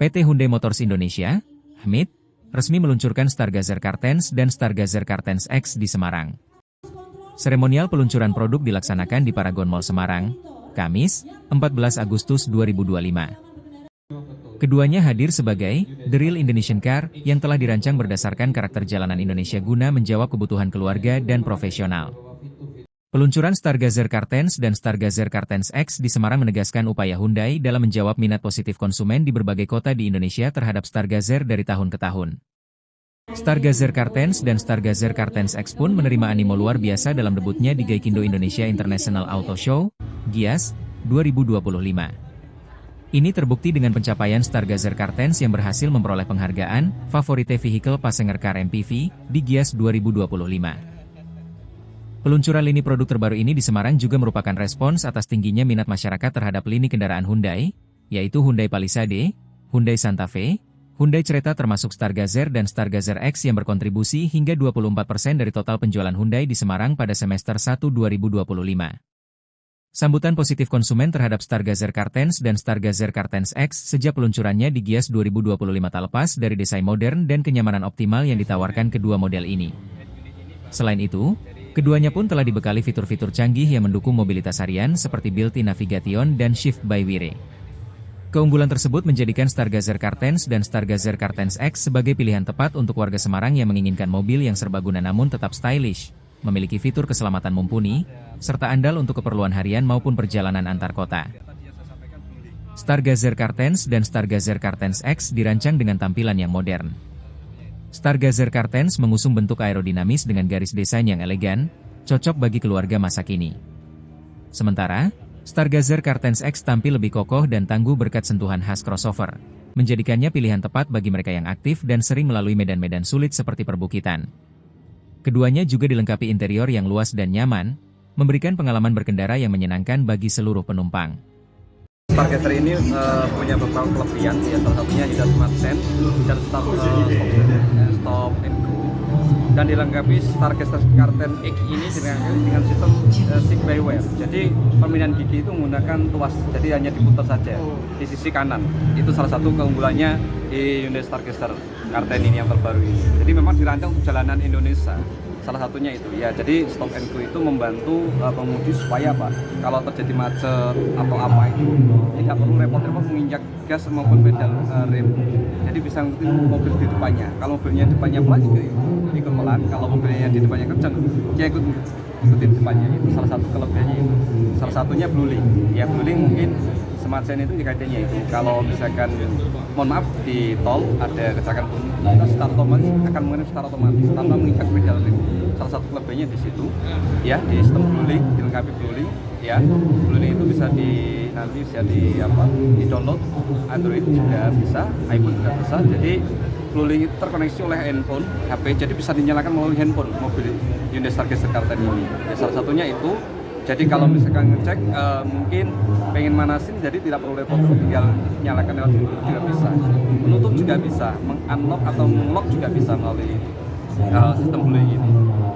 PT Hyundai Motors Indonesia, HMIT, resmi meluncurkan Stargazer Kartens dan Stargazer Kartens X di Semarang. Seremonial peluncuran produk dilaksanakan di Paragon Mall Semarang, Kamis, 14 Agustus 2025. Keduanya hadir sebagai The Real Indonesian Car yang telah dirancang berdasarkan karakter jalanan Indonesia guna menjawab kebutuhan keluarga dan profesional. Peluncuran Stargazer Kartens dan Stargazer Kartens X di Semarang menegaskan upaya Hyundai dalam menjawab minat positif konsumen di berbagai kota di Indonesia terhadap Stargazer dari tahun ke tahun. Stargazer Kartens dan Stargazer Kartens X pun menerima animo luar biasa dalam debutnya di Gaikindo Indonesia International Auto Show, GIAS, 2025. Ini terbukti dengan pencapaian Stargazer Kartens yang berhasil memperoleh penghargaan Favorite Vehicle Passenger Car MPV di GIAS 2025. Peluncuran lini produk terbaru ini di Semarang juga merupakan respons atas tingginya minat masyarakat terhadap lini kendaraan Hyundai, yaitu Hyundai Palisade, Hyundai Santa Fe, Hyundai Creta termasuk Stargazer dan Stargazer X yang berkontribusi hingga 24% dari total penjualan Hyundai di Semarang pada semester 1 2025. Sambutan positif konsumen terhadap Stargazer Kartens dan Stargazer Kartens X sejak peluncurannya di GIAS 2025 tak lepas dari desain modern dan kenyamanan optimal yang ditawarkan kedua model ini. Selain itu, keduanya pun telah dibekali fitur-fitur canggih yang mendukung mobilitas harian seperti built-in navigation dan shift by wire. Keunggulan tersebut menjadikan Stargazer Kartens dan Stargazer Kartens X sebagai pilihan tepat untuk warga Semarang yang menginginkan mobil yang serbaguna namun tetap stylish, memiliki fitur keselamatan mumpuni, serta andal untuk keperluan harian maupun perjalanan antar kota. Stargazer Kartens dan Stargazer Kartens X dirancang dengan tampilan yang modern. Stargazer Kartens mengusung bentuk aerodinamis dengan garis desain yang elegan, cocok bagi keluarga masa kini. Sementara, Stargazer Kartens X tampil lebih kokoh dan tangguh berkat sentuhan khas crossover, menjadikannya pilihan tepat bagi mereka yang aktif dan sering melalui medan-medan sulit seperti perbukitan. Keduanya juga dilengkapi interior yang luas dan nyaman, memberikan pengalaman berkendara yang menyenangkan bagi seluruh penumpang. Stargazer ini punya beberapa kelebihan, ya salah satunya juga smart sense dan stop and go, dan dilengkapi Stargazer Kartens X ini dengan sistem shift by wire. Jadi permainan gigi itu menggunakan tuas, jadi hanya diputar saja di sisi kanan. Itu salah satu keunggulannya di Hyundai Stargazer Kartens ini yang terbaru ini. Jadi memang dirancang untuk jalanan Indonesia. Salah satunya itu ya, jadi stop and go itu membantu pengemudi supaya apa, kalau terjadi macet atau apa itu tidak perlu repot-repot menginjak gas maupun pedal rem, jadi bisa ngikutin mobil di depannya. Kalau mobilnya di depannya pelan juga ikut pelan, kalau mobilnya di depannya kencang dia ikutin depannya. Itu salah satu kelebihannya itu. Salah satunya blueling, ya blueling mungkin smart sense itu kaitannya itu kalau misalkan mohon maaf di tol ada kecelakaan pun kita start otomatis akan mengirim start otomatis tanpa menginjak pedal rem. Salah satu kelebihannya di situ ya, di sistem blueling, dilengkapi blueling ya. Blueling itu bisa nanti bisa di download Android juga bisa, iPhone juga bisa. Jadi blueling itu terkoneksi oleh handphone HP, jadi bisa dinyalakan melalui handphone mobil Hyundai Stargazer Kartens ini ya, salah satunya itu. Jadi kalau misalkan ngecek mungkin pengen manasin, jadi tidak perlu repot, tinggal nyalakan lewat handphone juga bisa, menutup juga bisa, meng-unlock atau meng-lock juga bisa melalui sistem blueling ini.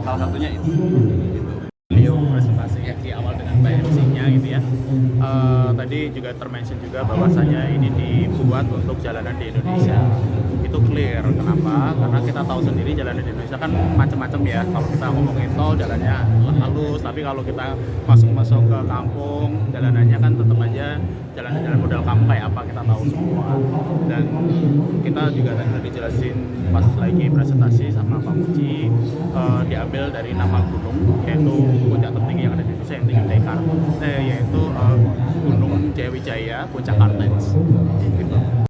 Salah satunya itu. Beliau presentasi di awal dengan MC-nya gitu ya. Tadi juga termention juga bahwasanya ini dibuat untuk jalanan di Indonesia. Itu clear. Kenapa? Karena kita tahu sendiri jalanan di Indonesia kan macam-macam ya. Kalau kita ngomongin tol jalannya halus, tapi kalau kita masuk ke kampung jalanannya kan tetap aja jalan-jalan model kampung kayak apa kita tahu semua. Dan kita juga tadi jelasin pas lagi presentasi sama Pak Muji, diambil dari nama gunung, yaitu puncak tertinggi yang ada di Indonesia yang tinggi yaitu Gunung Jayawijaya Puncak Kartens.